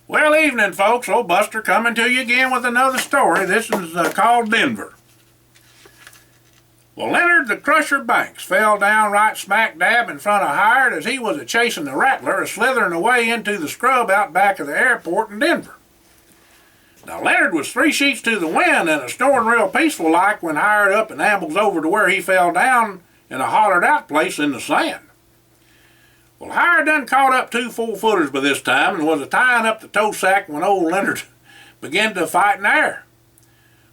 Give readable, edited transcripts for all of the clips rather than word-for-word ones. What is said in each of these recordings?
Well, evening, folks. Old Buster coming to you again with another story. This is called Denver. Well, Leonard the Crusher Banks fell down right smack dab in front of Hired as he was chasing the Rattler, slithering away into the scrub out back of the airport in Denver. Now, Leonard was 3 sheets to the wind and snoring real peaceful like when Hired up and ambles over to where he fell down in a hollered out place in the sand. Well, Hired done caught up 2 4-footers by this time and was tying up the tow sack when old Leonard began to fight in the air.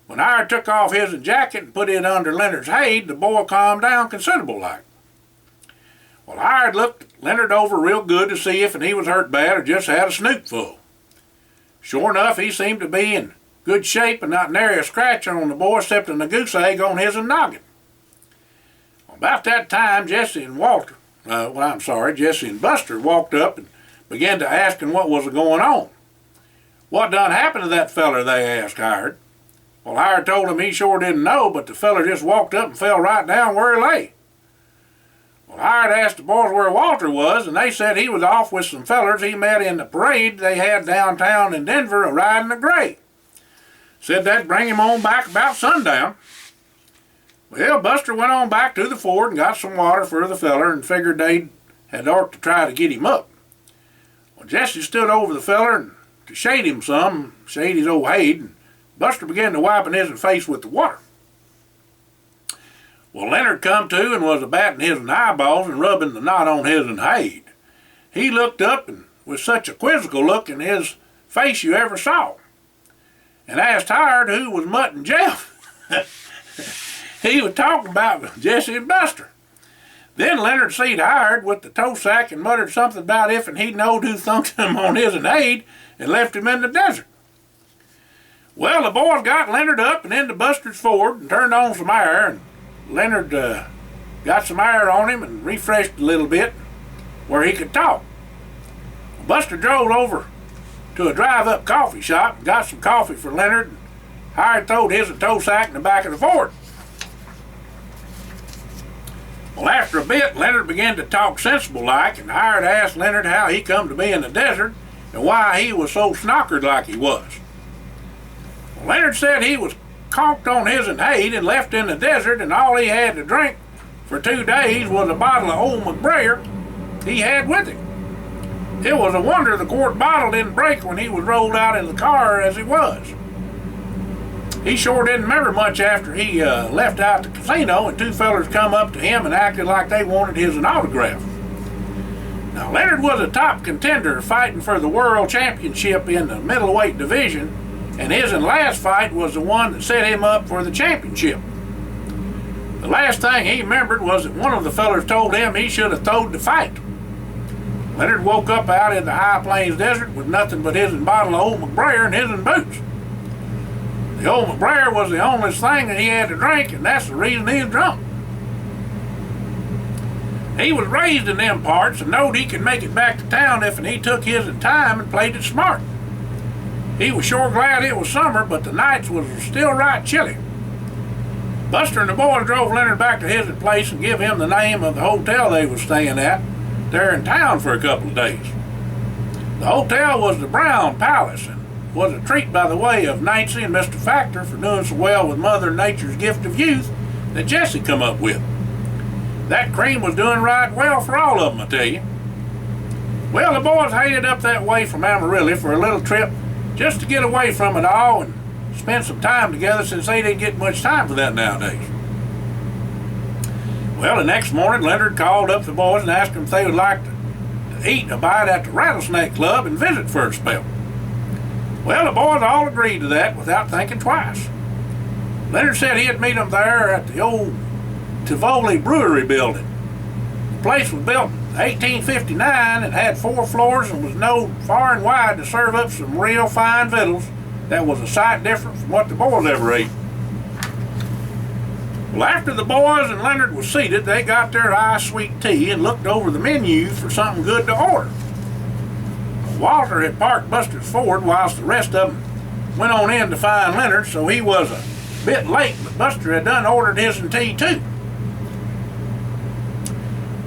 When Hired took off his jacket and put it under Leonard's hide, the boy calmed down considerable like. Well, Hired looked Leonard over real good to see if he was hurt bad or just had a snoot full. Sure enough, he seemed to be in good shape and not nary a scratch on the boy except a goose egg on his noggin. About that time, Jesse and Buster walked up and began to ask him what was going on. What done happened to that feller, they asked Hired. Well, Hired told him he sure didn't know, but the feller just walked up and fell right down where he lay. Well, Hired asked the boys where Walter was, and they said he was off with some fellers he met in the parade they had downtown in Denver riding a gray. Said that'd bring him on back about sundown. Well, Buster went on back to the ford and got some water for the feller and figured they had ought to try to get him up. Well, Jesse stood over the feller and to shade him some, shade his old hide, and Buster began to wiping his face with the water. Well, Leonard come to and was batting his eyeballs and rubbing the knot on his hide. He looked up and with such a quizzical look in his face you ever saw, and asked Hired who was Mutt and Jeff. He was talking about Jesse and Buster. Then Leonard seed Hired with the tow sack and muttered something about if and he knowed who thunked him on his aid and left him in the desert. Well, the boys got Leonard up and into Buster's ford and turned on some air, and Leonard got some air on him and refreshed a little bit where he could talk. Buster drove over to a drive-up coffee shop and got some coffee for Leonard, and Hired throwed his tow sack in the back of the ford. Well, after a bit, Leonard began to talk sensible like, and Hired asked Leonard how he come to be in the desert and why he was so snockered like he was. Well, Leonard said he was conked on his hide and left in the desert, and all he had to drink for 2 days was a bottle of old McBrayer he had with him. It was a wonder the quart bottle didn't break when he was rolled out in the car as he was. He sure didn't remember much after he left out the casino, and 2 fellers come up to him and acted like they wanted his autograph. Now, Leonard was a top contender fighting for the world championship in the middleweight division, and his last fight was the one that set him up for the championship. The last thing he remembered was that one of the fellers told him he should have throwed the fight. Leonard woke up out in the High Plains desert with nothing but his bottle of old McBrayer and his boots. The old McBrayer was the only thing that he had to drink, and that's the reason he was drunk. He was raised in them parts and knowed he could make it back to town if he took his time and played it smart. He was sure glad it was summer, but the nights was still right chilly. Buster and the boys drove Leonard back to his place and give him the name of the hotel they was staying at there in town for a couple of days. The hotel was the Brown Palace and was a treat by the way of Nancy and Mr. Factor for doing so well with Mother Nature's gift of youth that Jesse come up with. That cream was doing right well for all of them, I tell you. Well, the boys headed up that way from Amarillo for a little trip just to get away from it all and spend some time together, since they didn't get much time for that nowadays. Well, the next morning, Leonard called up the boys and asked them if they would like to eat a bite at the Rattlesnake Club and visit for a spell. Well, the boys all agreed to that without thinking twice. Leonard said he'd meet them there at the old Tivoli Brewery building. The place was built in 1859 and had 4 floors and was known far and wide to serve up some real fine victuals that was a sight different from what the boys ever ate. Well, after the boys and Leonard was seated, they got their sweet tea and looked over the menu for something good to order. Walter had parked Buster's Ford whilst the rest of them went on in to find Leonard, so he was a bit late, but Buster had done ordered his tea too.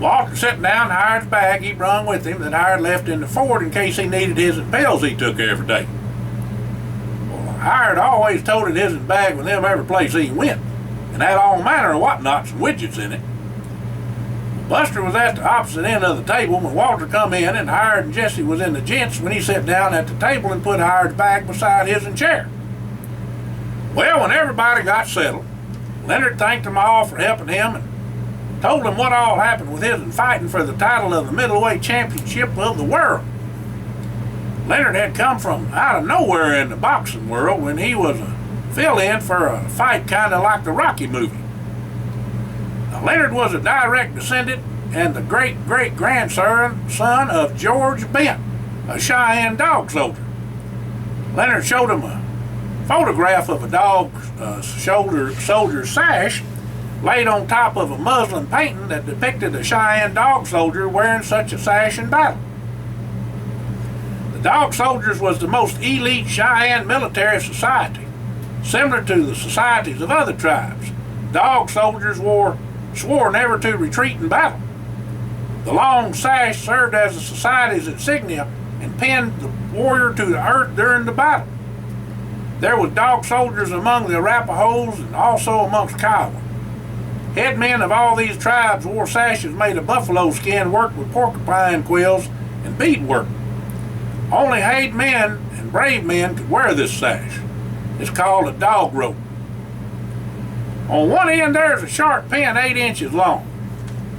Walter sat down, Hired's bag he brung with him that Hired left in the Ford in case he needed his pills he took every day. Well, Hired always toted his bag with him every place he went, and had all manner of whatnots and widgets in it. Buster was at the opposite end of the table when Walter come in, and Hired and Jesse was in the gents when he sat down at the table and put Hired's bag beside his chair. Well, when everybody got settled, Leonard thanked them all for helping him and told them what all happened with his fighting for the title of the middleweight championship of the world. Leonard had come from out of nowhere in the boxing world when he was a fill-in for a fight kind of like the Rocky movie. Now, Leonard was a direct descendant and the great-great-grandson of George Bent, a Cheyenne dog soldier. Leonard showed him a photograph of a dog soldier's sash laid on top of a muslin painting that depicted a Cheyenne dog soldier wearing such a sash in battle. The Dog Soldiers was the most elite Cheyenne military society, similar to the societies of other tribes. Dog soldiers swore never to retreat in battle. The long sash served as the society's insignia and pinned the warrior to the earth during the battle. There was dog soldiers among the Arapahoes and also amongst Kiowa. Headmen of all these tribes wore sashes made of buffalo skin worked with porcupine quills and beadwork. Only hayed men and brave men could wear this sash. It's called a dog rope. On one end there's a sharp pin 8 inches long.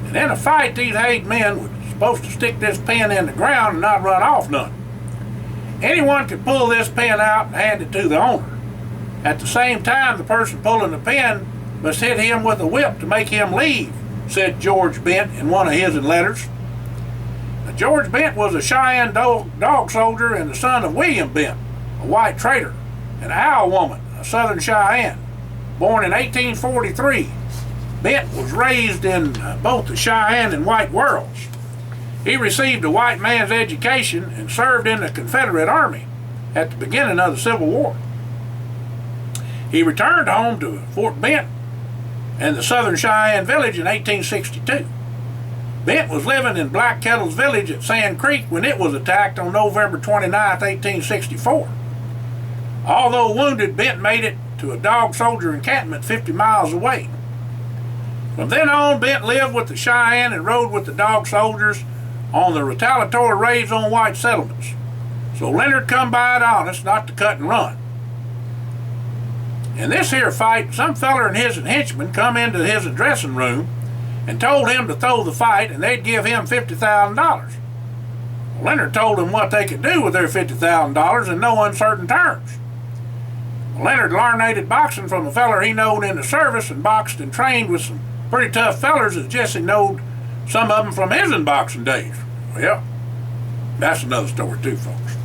And in a fight these hayed men were supposed to stick this pin in the ground and not run off none. Anyone could pull this pin out and hand it to the owner. At the same time, the person pulling the pin must hit him with a whip to make him leave, said George Bent in one of his letters. Now, George Bent was a Cheyenne dog soldier and the son of William Bent, a white trader, and Owl Woman, a Southern Cheyenne. Born in 1843, Bent was raised in both the Cheyenne and white worlds. He received a white man's education and served in the Confederate Army at the beginning of the Civil War. He returned home to Fort Bent and the Southern Cheyenne Village in 1862. Bent was living in Black Kettle's village at Sand Creek when it was attacked on November 29, 1864. Although wounded, Bent made it to a dog soldier encampment 50 miles away. From then on, Bent lived with the Cheyenne and rode with the dog soldiers on the retaliatory raids on white settlements. So Leonard come by it honest, not to cut and run. In this here fight, some feller and his henchmen come into his dressing room and told him to throw the fight and they'd give him $50,000. Leonard told them what they could do with their $50,000 in no uncertain terms. Leonard learned boxing from a feller he knowed in the service and boxed and trained with some pretty tough fellers as Jesse knowed some of them from his boxing days. Well, that's another story too, folks.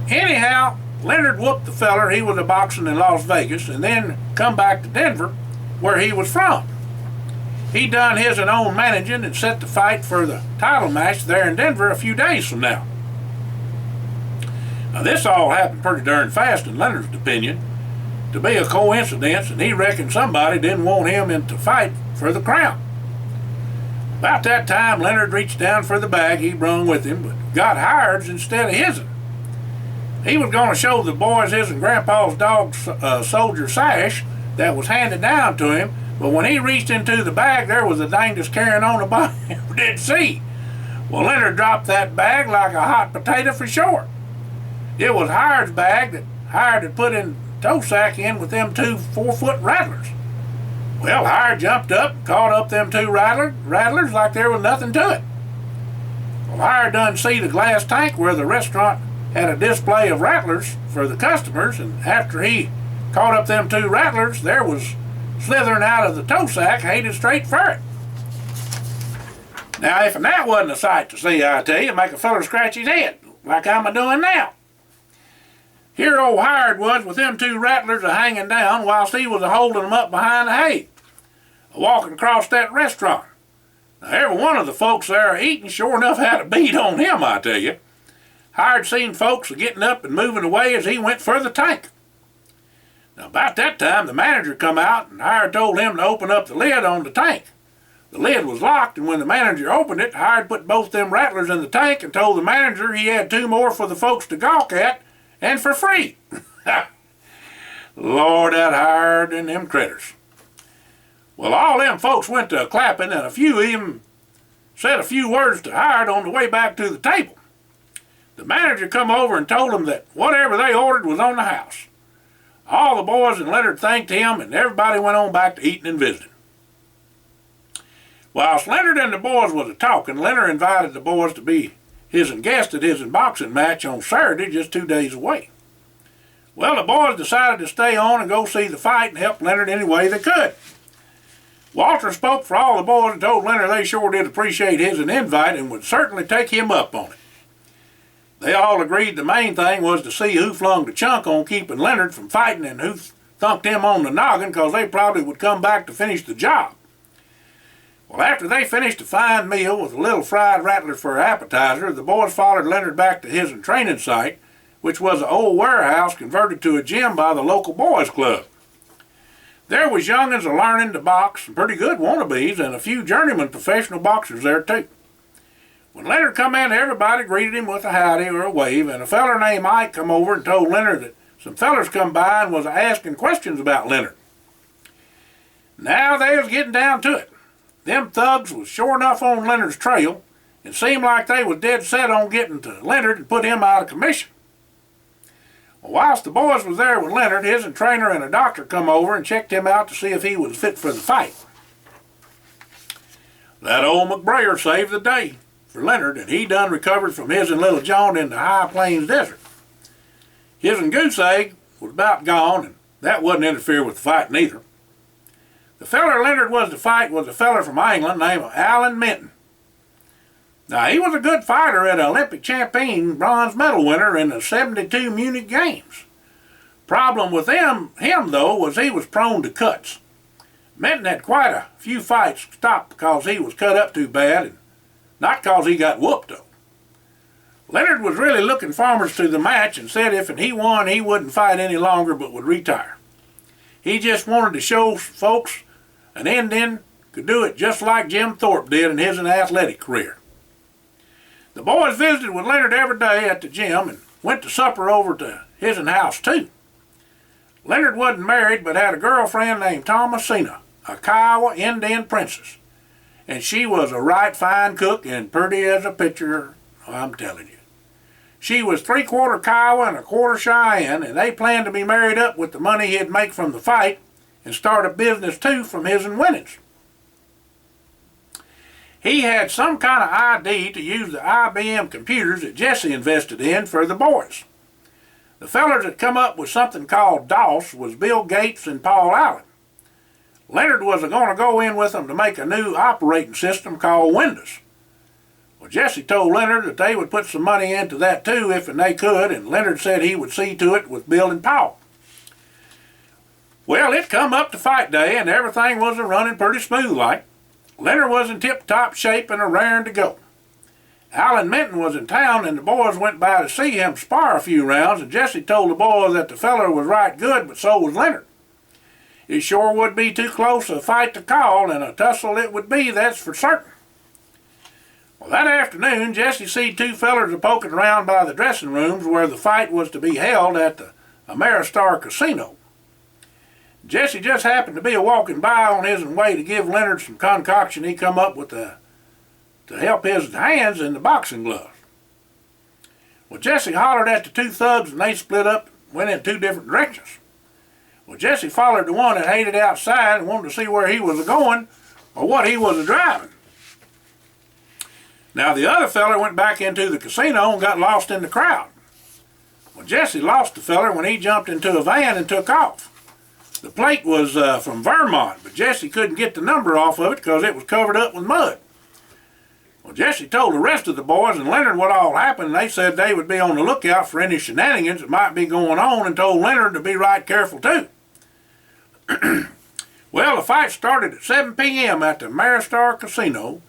Anyhow, Leonard whooped the feller he was boxing in Las Vegas and then come back to Denver where he was from. He done his own managing and set the fight for the title match there in Denver a few days from now. Now this all happened pretty darn fast in Leonard's opinion to be a coincidence, and he reckoned somebody didn't want him in to fight for the crown. About that time, Leonard reached down for the bag he brung with him, but got Hired's instead of his'n. He was going to show the boys his and Grandpa's dog soldier sash that was handed down to him, but when he reached into the bag, there was a dingus carrying on a body he didn't see. Well, Leonard dropped that bag like a hot potato for short. It was Hired's bag that Hired had put in tow sack in with them 2 4-foot rattlers. Well, Hired jumped up and caught up them 2 rattlers like there was nothing to it. Well, Hired done see the glass tank where the restaurant had a display of rattlers for the customers, and after he caught up them 2 rattlers, there was slithering out of the tow sack headed straight for it. Now, if that wasn't a sight to see, I tell you, make a feller scratch his head, like I'm a-doing now. Here old Hired was with them 2 rattlers a-hanging down whilst he was a-holding them up behind the hay, a-walking across that restaurant. Now, every one of the folks there eating sure enough had a bead on him, I tell you. Hired seen folks getting up and moving away as he went for the tank. Now, about that time, the manager come out and Hired told him to open up the lid on the tank. The lid was locked, and when the manager opened it, Hired put both them rattlers in the tank and told the manager he had 2 more for the folks to gawk at, and for free. Lord, that Hired and them critters. Well, all them folks went to clapping, and a few even said a few words to Hired on the way back to the table. The manager come over and told them that whatever they ordered was on the house. All the boys and Leonard thanked him, and everybody went on back to eating and visiting. Whilst Leonard and the boys was a-talking, Leonard invited the boys to be his guest at his boxing match on Saturday, just 2 days away. Well, the boys decided to stay on and go see the fight and help Leonard any way they could. Walter spoke for all the boys and told Leonard they sure did appreciate his invite and would certainly take him up on it. They all agreed the main thing was to see who flung the chunk on keeping Leonard from fighting and who thunked him on the noggin, because they probably would come back to finish the job. Well, after they finished a fine meal with a little fried rattler for an appetizer, the boys followed Leonard back to his training site, which was an old warehouse converted to a gym by the local boys club. There was young'uns a-learning to box, some pretty good wannabes, and a few journeyman professional boxers there too. When Leonard come in, everybody greeted him with a howdy or a wave, and a feller named Ike come over and told Leonard that some fellers come by and was asking questions about Leonard. Now they was getting down to it. Them thugs was sure enough on Leonard's trail, and seemed like they was dead set on getting to Leonard and put him out of commission. Well, whilst the boys was there with Leonard, his trainer and a doctor come over and checked him out to see if he was fit for the fight. That old McBrayer saved the day for Leonard, and he done recovered from his little jaunt in the High Plains Desert. His goose egg was about gone, and that wouldn't interfere with the fight neither. The feller Leonard was to fight was a feller from England named Alan Minton. Now, he was a good fighter and an Olympic champion bronze medal winner in the '72 Munich Games. Problem with him though, was he was prone to cuts. Minton had quite a few fights stopped because he was cut up too bad, and not because he got whooped though. Leonard was really looking forward to the match and said if he won, he wouldn't fight any longer but would retire. He just wanted to show folks an Indian could do it just like Jim Thorpe did in his athletic career. The boys visited with Leonard every day at the gym and went to supper over to his house too. Leonard wasn't married but had a girlfriend named Thomasina, a Kiowa Indian princess. And she was a right fine cook and pretty as a picture, I'm telling you. She was 3/4 Kiowa and 1/4 Cheyenne, and they planned to be married up with the money he'd make from the fight and start a business too from his winnings. He had some kind of ID to use the IBM computers that Jesse invested in for the boys. The fellers that come up with something called DOS was Bill Gates and Paul Allen. Leonard was going to go in with them to make a new operating system called Windows. Well, Jesse told Leonard that they would put some money into that too if and they could, and Leonard said he would see to it with Bill and Paul. Well, it come up to fight day, and everything was running pretty smooth like. Leonard was in tip-top shape and raring to go. Alan Minton was in town, and the boys went by to see him spar a few rounds, and Jesse told the boys that the feller was right good, but so was Leonard. It sure would be too close a fight to call, and a tussle it would be, that's for certain. Well, that afternoon, Jesse see 2 fellers a-poking around by the dressing rooms where the fight was to be held at the Ameristar Casino. Jesse just happened to be a-walking by on his way to give Leonard some concoction he come up with to help his hands in the boxing gloves. Well, Jesse hollered at the 2 thugs, and they split up and went in 2 different directions. Well, Jesse followed the one that hated outside and wanted to see where he was going or what he was driving. Now, the other feller went back into the casino and got lost in the crowd. Well, Jesse lost the feller when he jumped into a van and took off. The plate was from Vermont, but Jesse couldn't get the number off of it because it was covered up with mud. Well, Jesse told the rest of the boys and Leonard what all happened, and they said they would be on the lookout for any shenanigans that might be going on, and told Leonard to be right careful too. Well, the fight started at 7 p.m. at the Ameristar Casino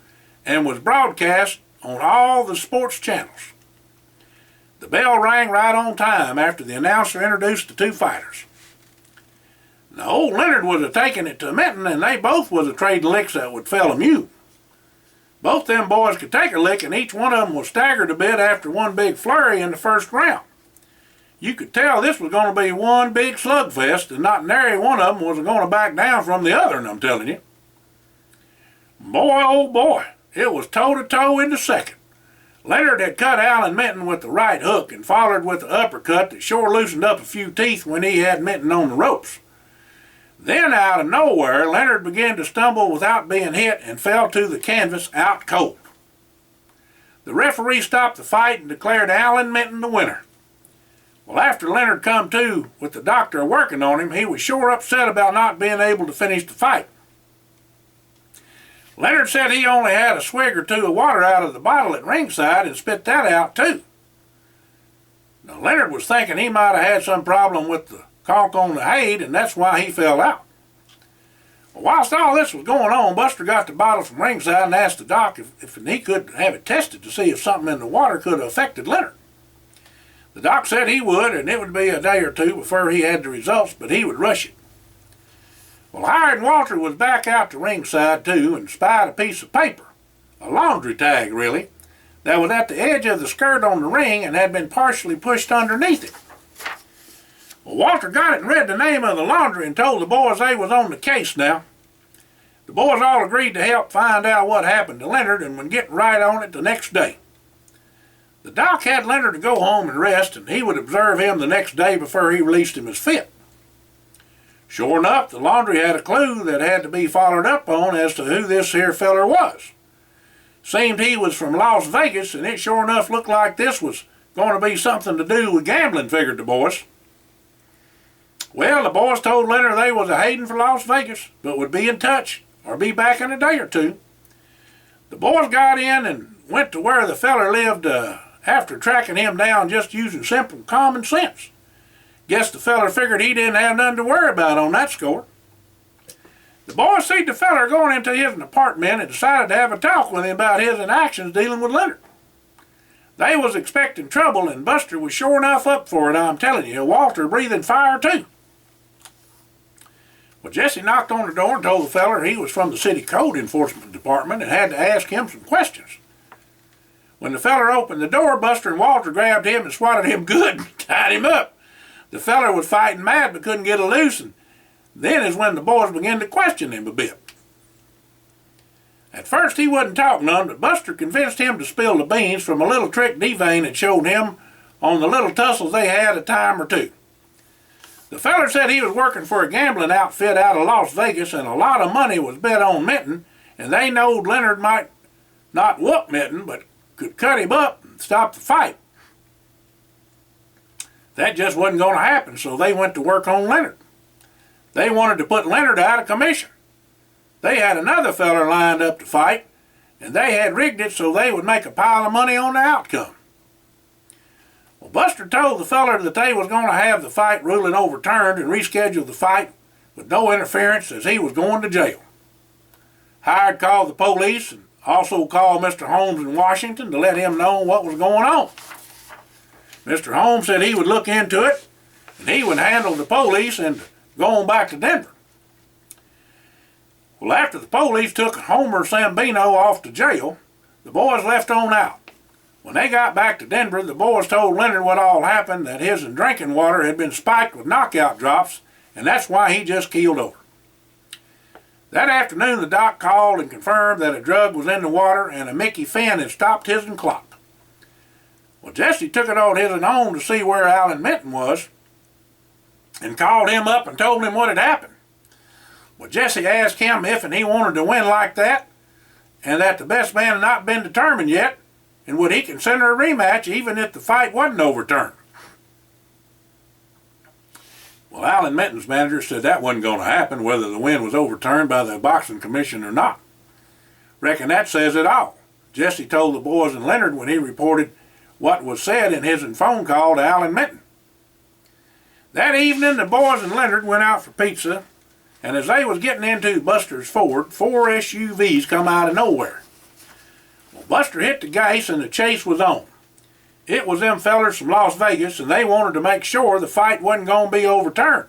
and was broadcast on all the sports channels. The bell rang right on time after the announcer introduced the 2 fighters. Now, old Leonard was taking it to Minton, and they both was trading licks that would fell him you. Both them boys could take a lick, and each one of them was staggered a bit after one big flurry in the first round. You could tell this was going to be one big slugfest, and not nary one of them was going to back down from the other, and I'm telling you. Boy, oh boy, it was toe-to-toe in the second. Leonard had cut Alan Minton with the right hook and followed with the uppercut that sure loosened up a few teeth when he had Minton on the ropes. Then out of nowhere, Leonard began to stumble without being hit and fell to the canvas out cold. The referee stopped the fight and declared Alan Minton the winner. Well, after Leonard come to with the doctor working on him, he was sure upset about not being able to finish the fight. Leonard said he only had a swig or two of water out of the bottle at ringside and spit that out too. Now Leonard was thinking he might have had some problem with the caulk on the hide, and that's why he fell out. Well, whilst all this was going on, Buster got the bottle from ringside and asked the doc if he could have it tested to see if something in the water could have affected Leonard. The doc said he would, and it would be a day or two before he had the results, but he would rush it. Well, Hired Walter was back out to ringside too and spied a piece of paper, a laundry tag really, that was at the edge of the skirt on the ring and had been partially pushed underneath it. Well, Walter got it and read the name of the laundry and told the boys they was on the case now. The boys all agreed to help find out what happened to Leonard and would get right on it the next day. The doc had Leonard to go home and rest, and he would observe him the next day before he released him as fit. Sure enough, the laundry had a clue that had to be followed up on as to who this here feller was. Seemed he was from Las Vegas, and it sure enough looked like this was going to be something to do with gambling, figured the boys. Well, the boys told Leonard they was a-heading for Las Vegas, but would be in touch or be back in a day or two. The boys got in and went to where the feller lived after tracking him down just using simple common sense. Guess the feller figured he didn't have nothing to worry about on that score. The boys seen the feller going into his apartment and decided to have a talk with him about his actions dealing with Leonard. They was expecting trouble, and Buster was sure enough up for it, I'm telling you. Walter breathing fire too. Well, Jesse knocked on the door and told the feller he was from the city code enforcement department and had to ask him some questions. When the feller opened the door, Buster and Walter grabbed him and swatted him good and tied him up. The feller was fighting mad but couldn't get it loose, and then is when the boys began to question him a bit. At first he wouldn't talk none, but Buster convinced him to spill the beans from a little trick Devane had showed him on the little tussles they had a time or two. The feller said he was working for a gambling outfit out of Las Vegas, and a lot of money was bet on Minton, and they knowed Leonard might not whoop Minton, but could cut him up and stop the fight. That just wasn't going to happen, so they went to work on Leonard. They wanted to put Leonard out of commission. They had another feller lined up to fight, and they had rigged it so they would make a pile of money on the outcome. Well, Buster told the feller that they was going to have the fight ruling overturned and reschedule the fight with no interference, as he was going to jail. Hired called the police and also called Mr. Holmes in Washington to let him know what was going on. Mr. Holmes said he would look into it, and he would handle the police and go on back to Denver. Well, after the police took Homer Sambino off to jail, the boys left on out. When they got back to Denver, the boys told Leonard what all happened, that his drinking water had been spiked with knockout drops, and that's why he just keeled over. That afternoon, the doc called and confirmed that a drug was in the water and a Mickey Finn had stopped his clock. Well, Jesse took it on his own to see where Alan Minton was and called him up and told him what had happened. Well, Jesse asked him if and he wanted to win like that, and that the best man had not been determined yet, and would he consider a rematch even if the fight wasn't overturned. Well, Alan Minton's manager said that wasn't going to happen whether the win was overturned by the boxing commission or not. Reckon that says it all. Jesse told the boys and Leonard when he reported what was said in his phone call to Alan Minton. That evening the boys and Leonard went out for pizza, and as they was getting into Buster's Ford, 4 SUVs come out of nowhere. Well, Buster hit the gas and the chase was on. It was them fellers from Las Vegas, and they wanted to make sure the fight wasn't going to be overturned.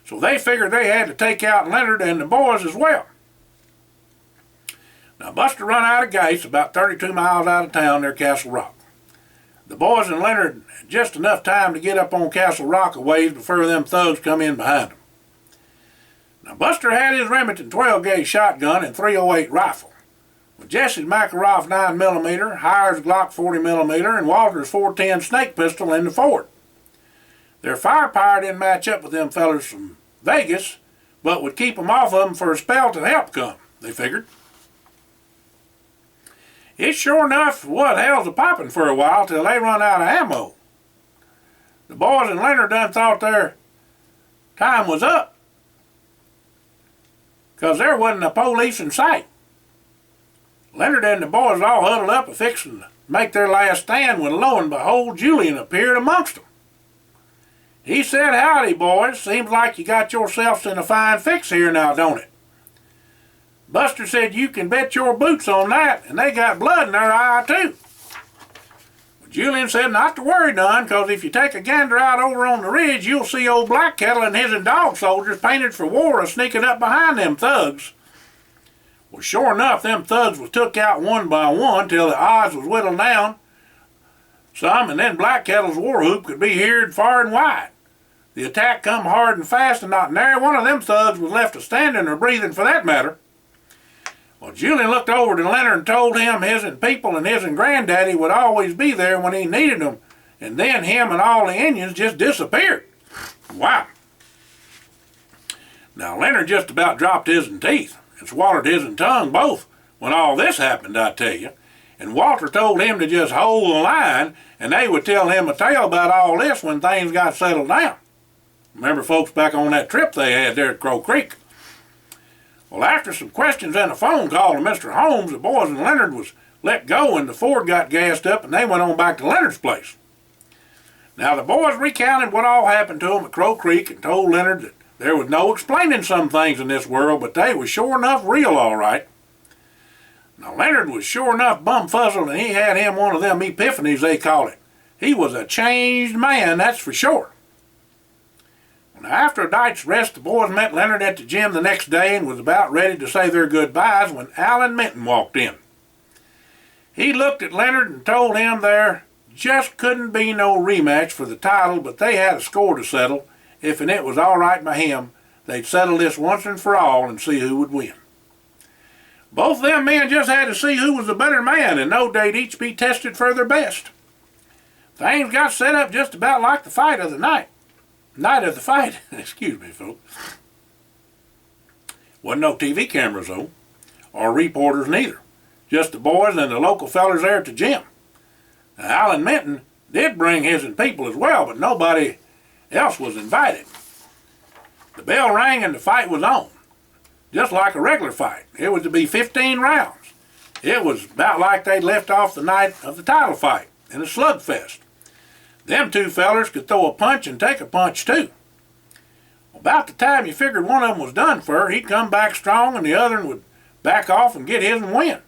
So they figured they had to take out Leonard and the boys as well. Now Buster run out of Gates about 32 miles out of town near Castle Rock. The boys and Leonard had just enough time to get up on Castle Rock a ways before them thugs come in behind them. Now Buster had his Remington 12-gauge shotgun and .308 rifle, with Jesse's Makarov 9mm, Hires Glock 40mm, and Walter's 410 snake pistol in the Ford. Their firepower didn't match up with them fellers from Vegas, but would keep them off of them for a spell till help come, they figured. It sure enough was hell's a-poppin' for a while till they run out of ammo. The boys and Leonard done thought their time was up, 'cause there wasn't a police in sight. Leonard and the boys all huddled up a fixin' to make their last stand when lo and behold Julian appeared amongst them. He said, "Howdy, boys. Seems like you got yourselves in a fine fix here now, don't it?" Buster said, "You can bet your boots on that, and they got blood in their eye, too." But Julian said not to worry none, 'cause if you take a gander out over on the ridge, you'll see old Black Kettle and his dog soldiers painted for war a sneaking up behind them thugs. Well, sure enough, them thugs was took out one by one till the odds was whittled down some, and then Black Kettle's war whoop could be heard far and wide. The attack come hard and fast, and not nary one of them thugs was left a standing or breathing for that matter. Well, Julian looked over to Leonard and told him his people and his granddaddy would always be there when he needed them, and then him and all the Indians just disappeared. Wow. Now Leonard just about dropped his teeth and swallowed his tongue both when all this happened, I tell you. And Walter told him to just hold the line, and they would tell him a tale about all this when things got settled down. Remember folks back on that trip they had there at Crow Creek. Well, after some questions and a phone call to Mr. Holmes, the boys and Leonard was let go and the Ford got gassed up and they went on back to Leonard's place. Now the boys recounted what all happened to them at Crow Creek and told Leonard that there was no explaining some things in this world, but they was sure enough real all right. Now Leonard was sure enough bumfuzzled, and he had him one of them epiphanies they call it. He was a changed man, that's for sure. Now after a night's rest, the boys met Leonard at the gym the next day and was about ready to say their goodbyes when Allen Minton walked in. He looked at Leonard and told him there just couldn't be no rematch for the title, but they had a score to settle. If and it was all right by him, they'd settle this once and for all and see who would win. Both of them men just had to see who was the better man and know they'd each be tested for their best. Things got set up just about like the fight of the night. Night of the fight, excuse me, folks. Wasn't no TV cameras, though, or reporters neither. Just the boys and the local fellers there at the gym. Now, Allen Minton did bring his people as well, but nobody else was invited. The bell rang and the fight was on. Just like a regular fight. It was to be 15 rounds. It was about like they'd left off the night of the title fight in a slugfest. Them two fellers could throw a punch and take a punch too. About the time you figured one of them was done for, he'd come back strong and the other would back off and get his and win.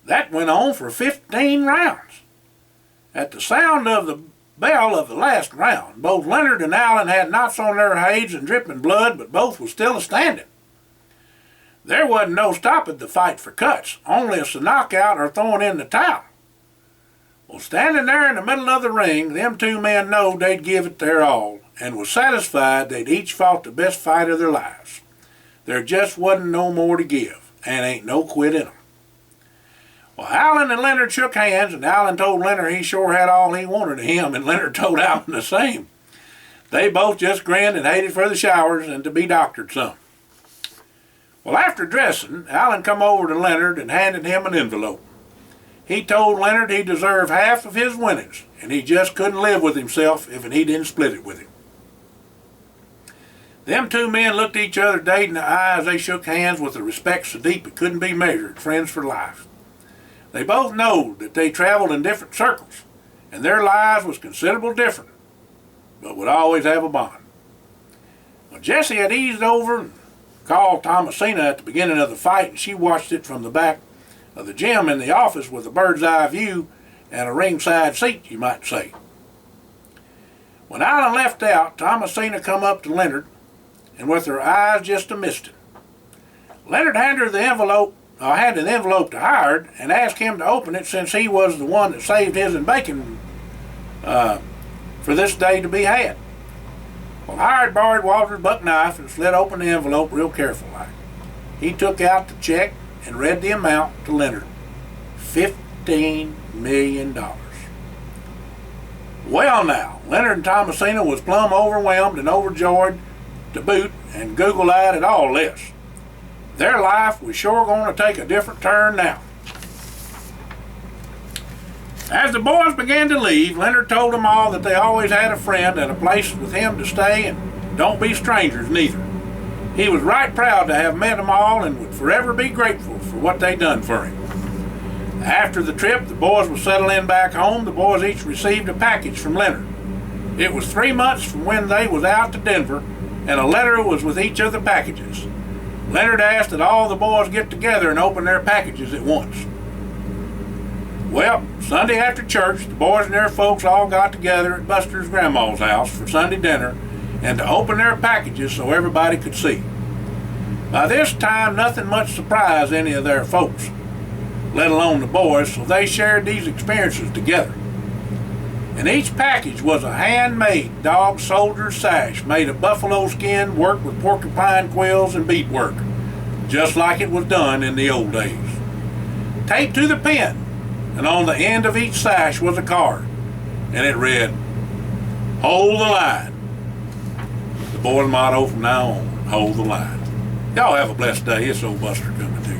That went on for 15 rounds. At the sound of the bell of the last round, both Leonard and Allen had knots on their heads and dripping blood, but both was still a-standing. There wasn't no stopping the fight for cuts, only a knockout or throwing in the towel. Well, standing there in the middle of the ring, them two men knowed they'd give it their all and was satisfied they'd each fought the best fight of their lives. There just wasn't no more to give, and ain't no quit in 'em. Well, Allen and Leonard shook hands, and Allen told Leonard he sure had all he wanted of him, and Leonard told Allen the same. They both just grinned and hated for the showers and to be doctored some. Well, after dressing, Allen come over to Leonard and handed him an envelope. He told Leonard he deserved half of his winnings, and he just couldn't live with himself if he didn't split it with him. Them two men looked each other dead in the eye as they shook hands with a respect so deep it couldn't be measured, friends for life. They both knowed that they traveled in different circles, and their lives was considerable different, but would always have a bond. Well, Jessie had eased over and called Thomasina at the beginning of the fight, and she watched it from the back of the gym in the office with a bird's eye view and a ringside seat, you might say. When Allen left out, Thomasina come up to Leonard, and with her eyes just a-misting. Leonard handed her the envelope had an envelope to Hired and asked him to open it since he was the one that saved his and bacon for this day to be had. Well, Hired borrowed Walter's buck knife and slid open the envelope real careful like. He took out the check and read the amount to Leonard. $15 million. Well now, Leonard and Thomasina was plumb overwhelmed and overjoyed to boot and goggle-eyed at all this. Their life was sure going to take a different turn now. As the boys began to leave, Leonard told them all that they always had a friend and a place with him to stay, and don't be strangers neither. He was right proud to have met them all and would forever be grateful for what they done for him. After the trip, the boys were settling back home. The boys each received a package from Leonard. It was 3 months from when they was out to Denver, and a letter was with each of the packages. Leonard asked that all the boys get together and open their packages at once. Well, Sunday after church, the boys and their folks all got together at Buster's grandma's house for Sunday dinner and to open their packages so everybody could see. By this time, nothing much surprised any of their folks, let alone the boys, so they shared these experiences together. In each package was a handmade dog soldier sash made of buffalo skin worked with porcupine quills and beadwork, just like it was done in the old days. Taped to the pin, and on the end of each sash was a card, and it read, "Hold the line." The boys' motto from now on, hold the line. Y'all have a blessed day. It's old Buster coming.